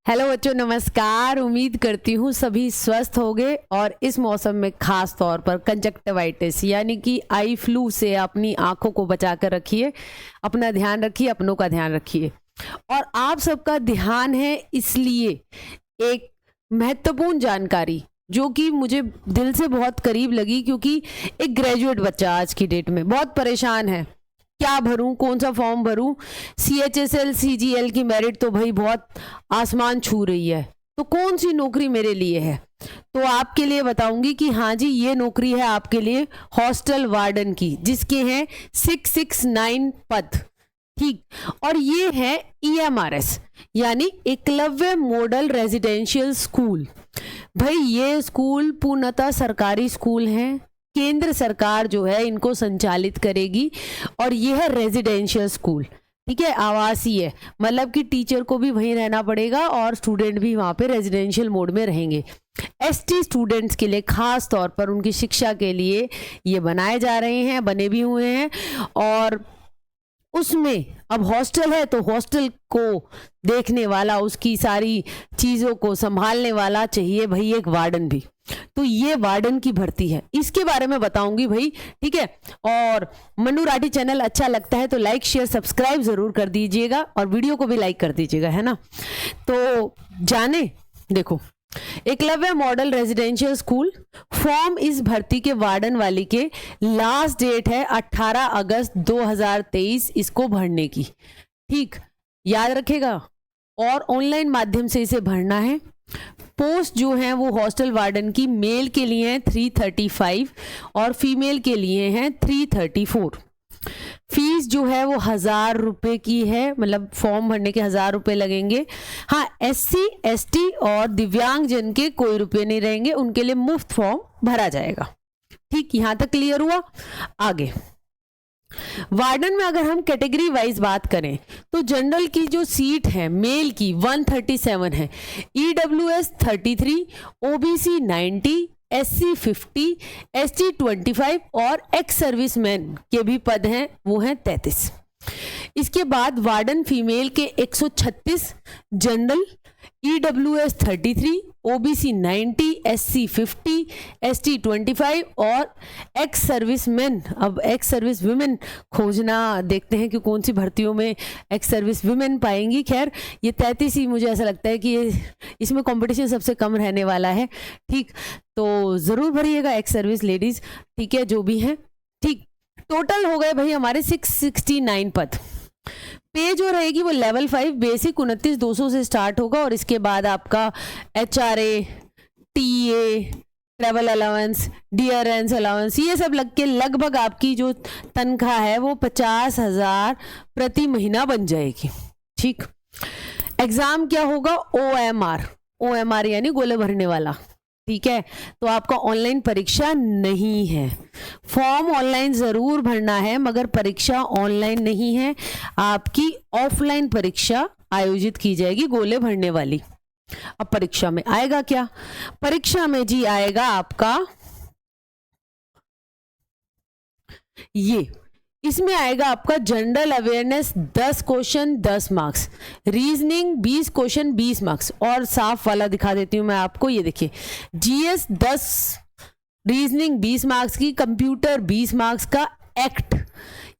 Hello बच्चों, नमस्कार। उम्मीद करती हूँ सभी स्वस्थ होंगे और इस मौसम में खास तौर पर कंजक्टिवाइटिस यानी कि आई फ्लू से अपनी आंखों को बचा कर रखिए, अपना ध्यान रखिए, अपनों का ध्यान रखिए। और आप सबका ध्यान है इसलिए एक महत्वपूर्ण जानकारी जो कि मुझे दिल से बहुत करीब लगी, क्योंकि एक ग्रेजुएट बच्चा आज की डेट में बहुत परेशान है, क्या भरूं, कौन सा फॉर्म भरूं। CHSL CGL की मेरिट तो भाई बहुत आसमान छू रही है, तो कौन सी नौकरी मेरे लिए है। तो आपके लिए बताऊंगी कि हाँ जी, ये नौकरी है आपके लिए हॉस्टल वार्डन की, जिसके हैं 669 पद। ठीक, और ये है EMRS यानी एकलव्य मॉडल रेजिडेंशियल स्कूल। भाई ये स्कूल पूर्णतः सरकारी स्कूल हैं, केंद्र सरकार जो है इनको संचालित करेगी और यह है रेजिडेंशियल स्कूल। ठीक है, आवासीय, मतलब कि टीचर को भी वहीं रहना पड़ेगा और स्टूडेंट भी वहाँ पे रेजिडेंशियल मोड में रहेंगे। ST स्टूडेंट्स के लिए खास तौर पर उनकी शिक्षा के लिए ये बनाए जा रहे हैं, बने भी हुए हैं। और उसमें अब हॉस्टल है तो हॉस्टल को देखने वाला, उसकी सारी चीज़ों को संभालने वाला चाहिए भाई एक वार्डन भी। तो ये वार्डन की भर्ती है, इसके बारे में बताऊंगी भाई। ठीक है, और मन्नू राठी चैनल अच्छा लगता है तो लाइक शेयर सब्सक्राइब जरूर कर दीजिएगा और वीडियो को भी लाइक कर दीजिएगा, है ना। तो जाने, देखो, Eklavya model residential school form इस भर्ती के वार्डन वाली के लास्ट डेट है 18 अगस्त 2023 इसको भरने की। ठीक, याद रखेगा। और ऑनलाइन माध्यम से इसे भरना है। पोस्ट जो है वो हॉस्टल वार्डन की मेल के लिए हैं 335 और फीमेल के लिए हैं 334। फीस जो है वो 1000 रुपये की है, मतलब फॉर्म भरने के 1000 रुपये लगेंगे। हाँ, SC ST और दिव्यांग जन के कोई रुपये नहीं रहेंगे, उनके लिए मुफ्त फॉर्म भरा जाएगा। ठीक, यहां तक क्लियर हुआ। आगे वार्डन में अगर हम कैटेगरी वाइज बात करें तो जनरल की जो सीट है मेल की 137 है, EWS 33, OBC 90, SC 50, ST 25 और एक्स सर्विसमैन के भी पद हैं, वो हैं 33। इसके बाद वार्डन फीमेल के 136, general EWS 33, OBC 90, SC 50, ST 25 और एक्स सर्विसमैन। अब एक्स सर्विस वुमेन खोजना, देखते हैं कि कौन सी भर्तियों में एक्स सर्विस वुमेन पाएंगी। खैर, ये 33 ही मुझे ऐसा लगता है कि इसमें कंपटीशन सबसे कम रहने वाला है। ठीक, तो ज़रूर भरिएगा एक्स सर्विस लेडीज़। ठीक है, जो भी हैं। ठीक, टोटल हो गए भाई हमारे 669 पद। पे जो रहेगी वो लेवल 5 बेसिक 29,200 से स्टार्ट होगा और इसके बाद आपका HRA, TA, travel allowance, dearness allowance, ये सब लग के लगभग आपकी जो तनख्वाह है वो 50,000 प्रति महीना बन जाएगी। ठीक, एग्जाम क्या होगा? OMR यानी गोले भरने वाला। ठीक है, तो आपका ऑनलाइन परीक्षा नहीं है। फॉर्म ऑनलाइन जरूर भरना है मगर परीक्षा ऑनलाइन नहीं है, आपकी ऑफलाइन परीक्षा आयोजित की जाएगी गोले भरने वाली। अब परीक्षा में आएगा क्या? परीक्षा में जी आएगा आपका ये, इसमें आएगा आपका general awareness 10 question 10 marks, reasoning 20 question 20 marks. और साफ वाला दिखा देती हूं मैं आपको, ये देखिए, GS 10, रीजनिंग 20 मार्क्स की, कंप्यूटर 20 मार्क्स का। एक्ट,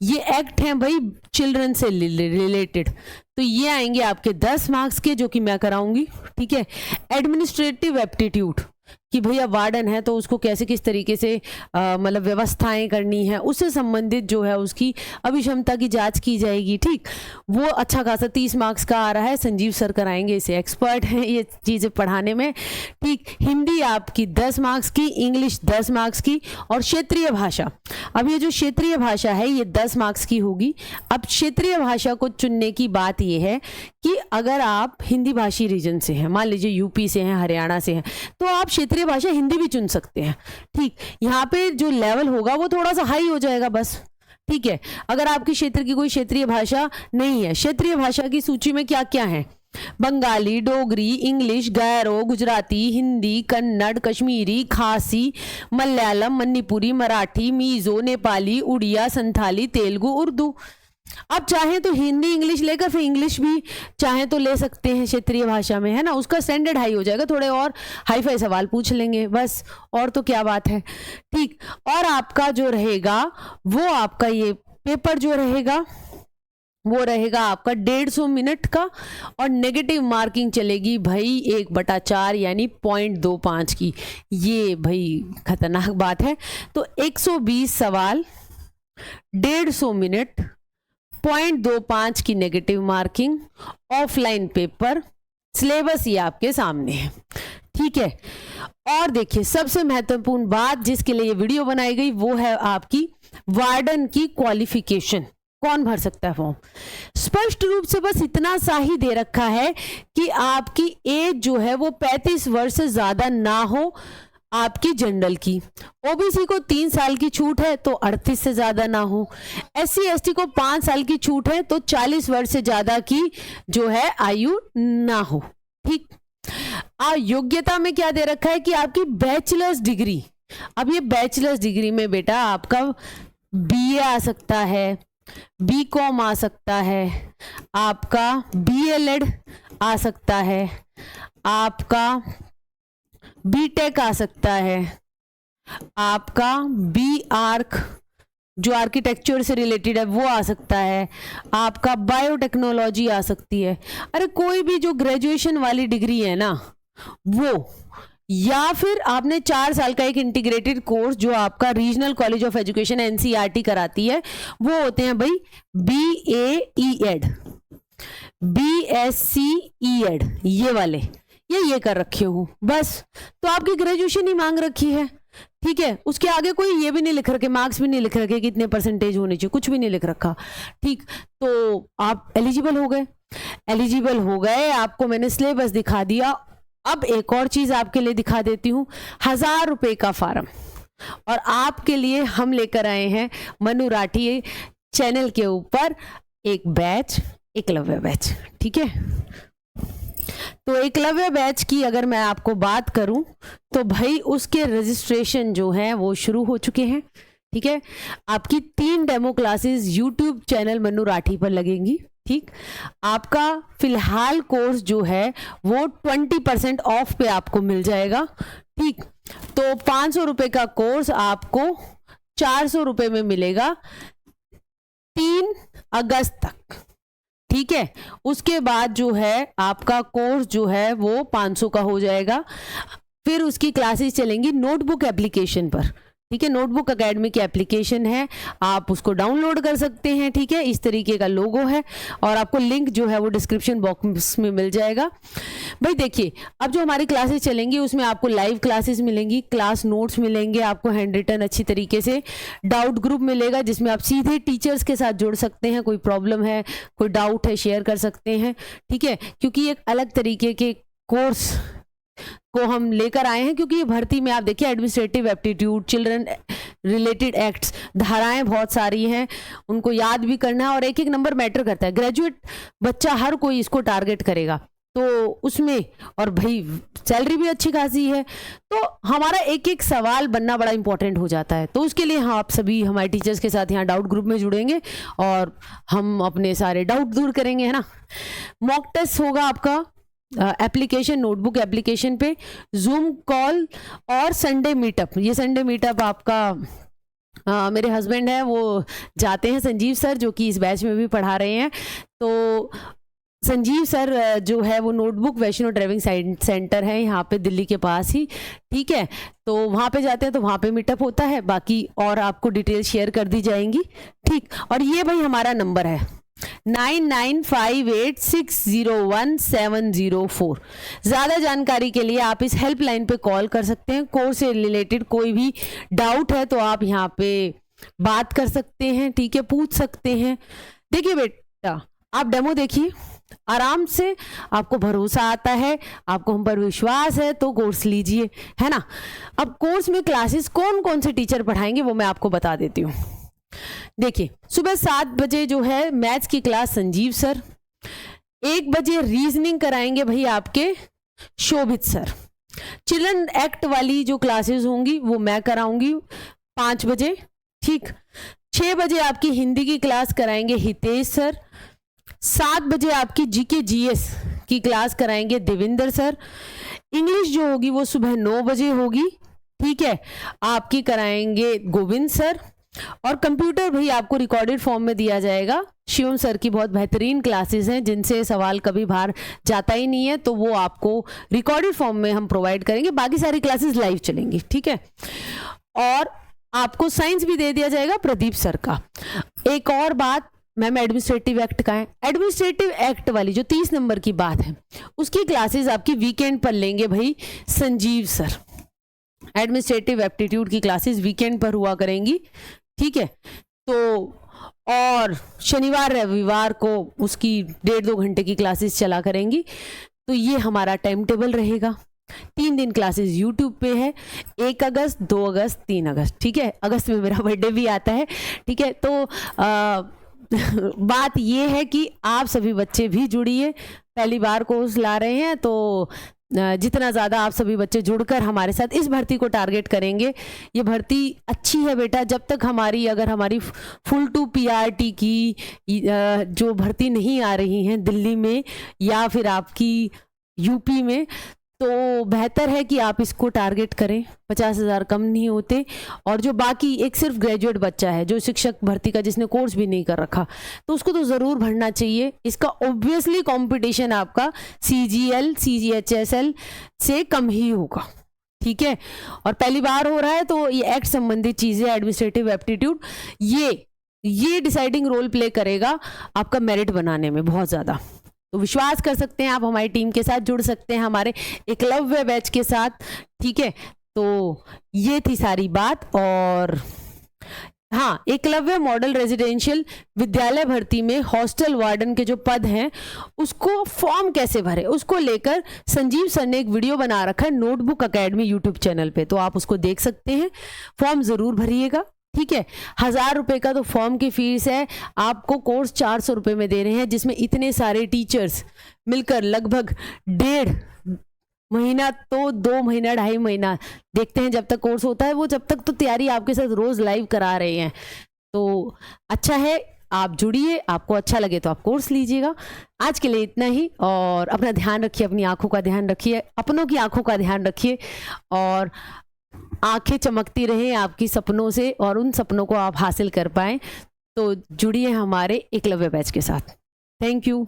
ये एक्ट है भाई चिल्ड्रन से रिलेटेड, तो ये आएंगे आपके 10 मार्क्स के, जो कि मैं कराऊंगी। ठीक है, एडमिनिस्ट्रेटिव एप्टीट्यूड कि भैया वार्डन है तो उसको कैसे किस तरीके से मतलब व्यवस्थाएं करनी है, उससे संबंधित जो है उसकी अभिक्षमता की जांच की जाएगी। ठीक, वो अच्छा खासा 30 मार्क्स का आ रहा है, संजीव सर कराएंगे, इसे एक्सपर्ट हैं ये चीज़ें पढ़ाने में। ठीक, हिंदी आपकी 10 मार्क्स की, इंग्लिश 10 मार्क्स की और क्षेत्रीय भाषा। अब ये जो क्षेत्रीय भाषा है ये 10 मार्क्स की होगी। अब क्षेत्रीय भाषा को चुनने की बात ये है कि अगर आप हिंदी भाषी रीजन से हैं, मान लीजिए UP से हैं, हरियाणा से हैं, तो आप क्षेत्रीय भाषा हिंदी भी चुन सकते हैं। ठीक, यहाँ पे जो लेवल होगा वो थोड़ा सा हाई हो जाएगा बस। ठीक है, अगर आपके क्षेत्र की कोई क्षेत्रीय भाषा नहीं है, क्षेत्रीय भाषा की सूची में क्या क्या है? बंगाली, डोगरी, इंग्लिश, गैरो, गुजराती, हिंदी, कन्नड़, कश्मीरी, खासी, मलयालम, मणिपुरी, मराठी, मिजो, नेपाली, उड़िया, संथाली, तेलुगु, उर्दू। आप चाहें तो हिंदी इंग्लिश लेकर फिर इंग्लिश भी चाहें तो ले सकते हैं क्षेत्रीय भाषा में, है ना, उसका स्टैंडर्ड हाई हो जाएगा, थोड़े और हाई फाई सवाल पूछ लेंगे बस, और तो क्या बात है। ठीक, और आपका जो रहेगा वो आपका ये पेपर जो रहेगा वो रहेगा आपका 150 मिनट का, और नेगेटिव मार्किंग चलेगी भाई 1/4 यानी 0.25 की। ये भाई खतरनाक बात है। तो 120 सवाल, 150 मिनट, 0.25 की negative marking, offline paper, syllabus ये आपके सामने है। ठीक है, और देखिए सबसे महत्वपूर्ण बात जिसके लिए ये वीडियो बनाई गई वो है आपकी वार्डन की क्वालिफिकेशन, कौन भर सकता है फॉर्म। स्पष्ट रूप से बस इतना सा ही दे रखा है कि आपकी एज जो है वो 35 वर्ष से ज्यादा ना हो, आपकी जनरल की। ओबीसी को 3 साल की छूट है तो 38 से ज्यादा ना हो, SC ST को 5 साल की छूट है तो 40 वर्ष से ज्यादा की जो है आयु ना हो। ठीक, योग्यता में क्या दे रखा है कि आपकी बैचलर्स डिग्री। अब ये बैचलर्स डिग्री में बेटा आपका BA आ सकता है, BCom आ सकता है, आपका BLed आ सकता है, आपका BTech आ सकता है, आपका BArch जो आर्किटेक्चर से रिलेटेड है वो आ सकता है, आपका बायोटेक्नोलॉजी आ सकती है। अरे कोई भी जो ग्रेजुएशन वाली डिग्री है ना वो, या फिर आपने 4 साल का एक इंटीग्रेटेड कोर्स जो आपका regional college of education NCERT कराती है, वो होते हैं भाई BAEd, BSc ED, ये वाले ये कर रखे हो बस, तो आपकी ग्रेजुएशन ही मांग रखी है। ठीक है, उसके आगे कोई ये भी नहीं लिख रखे, मार्क्स भी नहीं लिख रखे, कितने परसेंटेज होने चाहिए, कुछ भी नहीं लिख रखा। ठीक, तो आप एलिजिबल हो गए, एलिजिबल हो गए, आपको मैंने सिलेबस दिखा दिया। अब एक और चीज आपके लिए दिखा देती हूँ, 1000 रुपए का फार्म, और आपके लिए हम लेकर आए हैं मनु राठी चैनल के ऊपर एक बैच, एकलव्य बैच। ठीक है, तो एकलव्य बैच की अगर मैं आपको बात करूं तो भाई उसके रजिस्ट्रेशन जो है वो शुरू हो चुके हैं। ठीक है, आपकी 3 demo classes YouTube channel Manu Rathi पर लगेंगी। ठीक, आपका फिलहाल कोर्स जो है वो 20% ऑफ पे आपको मिल जाएगा। ठीक, तो 500 रुपए का कोर्स आपको 400 रुपए में मिलेगा 3 अगस्त तक। ठीक है, उसके बाद जो है आपका कोर्स जो है वो 500 का हो जाएगा। फिर उसकी क्लासेस चलेंगी नोटबुक एप्लीकेशन पर। ठीक है, नोटबुक एकेडमी की एप्लीकेशन है, आप उसको डाउनलोड कर सकते हैं। ठीक है, इस तरीके का लोगो है, और आपको लिंक जो है वो डिस्क्रिप्शन बॉक्स में मिल जाएगा। भाई देखिए, अब जो हमारी क्लासेस चलेंगी उसमें आपको लाइव क्लासेस मिलेंगी, क्लास नोट्स मिलेंगे, आपको हैंड रिटन अच्छी तरीके से, डाउट ग्रुप मिलेगा जिसमें आप सीधे टीचर्स के साथ जुड़ सकते हैं, कोई प्रॉब्लम है, कोई डाउट है, शेयर कर सकते हैं। ठीक है, क्योंकि एक अलग तरीके के कोर्स को हम लेकर आए हैं, क्योंकि ये भर्ती में आप देखिए administrative aptitude, children related acts, धाराएं बहुत सारी हैं, उनको याद भी करना है, और एक एक नंबर मैटर करता है। ग्रेजुएट बच्चा हर कोई इसको टारगेट करेगा तो उसमें, और भाई सैलरी भी अच्छी खासी है, तो हमारा एक एक सवाल बनना बड़ा इंपॉर्टेंट हो जाता है। तो उसके लिए हाँ, आप सभी हमारे टीचर्स के साथ यहाँ डाउट ग्रुप में जुड़ेंगे और हम अपने सारे डाउट दूर करेंगे, है ना। मॉक टेस्ट होगा आपका एप्लीकेशन, नोटबुक एप्लीकेशन पे, जूम कॉल और संडे मीटअप। ये संडे मीटअप आपका मेरे हस्बैंड है वो जाते हैं, संजीव सर, जो कि इस बैच में भी पढ़ा रहे हैं। तो संजीव सर जो है वो नोटबुक वैष्णो ड्राइविंग सेंटर है यहाँ पे दिल्ली के पास ही। ठीक है, तो वहाँ पे जाते हैं तो वहाँ पे मीटअप होता है, बाकी और आपको डिटेल शेयर कर दी जाएंगी। ठीक, और ये भाई हमारा नंबर है 9958601704। ज्यादा जानकारी के लिए आप इस हेल्पलाइन पे कॉल कर सकते हैं। कोर्स से रिलेटेड कोई भी डाउट है तो आप यहाँ पे बात कर सकते हैं। ठीक है, पूछ सकते हैं। देखिए बेटा, आप डेमो देखिए आराम से, आपको भरोसा आता है, आपको हम पर विश्वास है तो कोर्स लीजिए, है ना। अब कोर्स में क्लासेस कौन कौन से टीचर पढ़ाएंगे वो मैं आपको बता देती हूँ। देखिए, सुबह 7 बजे जो है मैथ्स की क्लास संजीव सर, 1 बजे रीजनिंग कराएंगे भाई आपके शोभित सर। चिल्ड्रन एक्ट वाली जो क्लासेस होंगी वो मैं कराऊंगी 5 बजे। ठीक, 6 बजे आपकी हिंदी की क्लास कराएंगे हितेश सर। 7 बजे आपकी जीके जीएस की क्लास कराएंगे देविंदर सर। इंग्लिश जो होगी वो सुबह 9 बजे होगी, ठीक है, आपकी कराएंगे गोविंद सर। और कंप्यूटर भाई आपको रिकॉर्डेड फॉर्म में दिया जाएगा, शिवम सर की बहुत बेहतरीन क्लासेस हैं जिनसे सवाल कभी बाहर जाता ही नहीं है, तो वो आपको रिकॉर्डेड फॉर्म में हम प्रोवाइड करेंगे। बाकी सारी क्लासेस लाइव चलेंगी, ठीक है। और आपको साइंस भी दे दिया जाएगा प्रदीप सर का। एक और बात मैम, एडमिनिस्ट्रेटिव एक्ट का है। एडमिनिस्ट्रेटिव एक्ट वाली जो 30 नंबर की बात है उसकी क्लासेस आपकी वीकेंड पर लेंगे भाई संजीव सर। एडमिनिस्ट्रेटिव एप्टीट्यूड की क्लासेस वीकेंड पर हुआ करेंगी, ठीक है। तो और शनिवार रविवार को उसकी 1.5-2 घंटे की क्लासेस चला करेंगी। तो ये हमारा टाइम टेबल रहेगा। 3 दिन क्लासेस यूट्यूब पे है, 1 अगस्त, 2 अगस्त, 3 अगस्त, ठीक है। अगस्त में मेरा बर्थडे भी आता है, ठीक है। तो बात ये है कि आप सभी बच्चे भी जुड़िए। पहली बार कोर्स ला रहे हैं तो जितना ज़्यादा आप सभी बच्चे जुड़कर हमारे साथ इस भर्ती को टारगेट करेंगे, ये भर्ती अच्छी है बेटा। जब तक अगर हमारी फुल टू पीआरटी की जो भर्ती नहीं आ रही हैं दिल्ली में या फिर आपकी यूपी में, तो बेहतर है कि आप इसको टारगेट करें। 50,000 कम नहीं होते। और जो बाकी एक सिर्फ ग्रेजुएट बच्चा है जो शिक्षक भर्ती का जिसने कोर्स भी नहीं कर रखा, तो उसको तो ज़रूर भरना चाहिए। इसका ऑब्वियसली कंपटीशन आपका CGL CGHSL से कम ही होगा, ठीक है। और पहली बार हो रहा है तो ये एक्ट संबंधित चीज़ें, एडमिनिस्ट्रेटिव एप्टीट्यूड, ये डिसाइडिंग रोल प्ले करेगा आपका मेरिट बनाने में बहुत ज़्यादा। तो विश्वास कर सकते हैं आप, हमारी टीम के साथ जुड़ सकते हैं, हमारे एकलव्य बैच के साथ, ठीक है। तो ये थी सारी बात। और हाँ, एकलव्य मॉडल रेजिडेंशियल विद्यालय भर्ती में हॉस्टल वार्डन के जो पद हैं उसको फॉर्म कैसे भरे, उसको लेकर संजीव सर ने एक वीडियो बना रखा है नोटबुक एकेडमी यूट्यूब चैनल पे, तो आप उसको देख सकते हैं। फॉर्म जरूर भरिएगा, ठीक है। 1,000 रुपये का तो फॉर्म की फीस है। आपको कोर्स 400 रुपये में दे रहे हैं, जिसमें इतने सारे टीचर्स मिलकर लगभग 1.5 महीना तो 2 महीना 2.5 महीना देखते हैं जब तक कोर्स होता है, वो जब तक तो तैयारी आपके साथ रोज लाइव करा रहे हैं। तो अच्छा है, आप जुड़िए, आपको अच्छा लगे तो आप कोर्स लीजिएगा। आज के लिए इतना ही। और अपना ध्यान रखिए, अपनी आंखों का ध्यान रखिए, अपनों की आंखों का ध्यान रखिए, और आंखें चमकती रहें आपकी सपनों से और उन सपनों को आप हासिल कर पाएं। तो जुड़िए हमारे एकलव्य बैच के साथ। Thank you.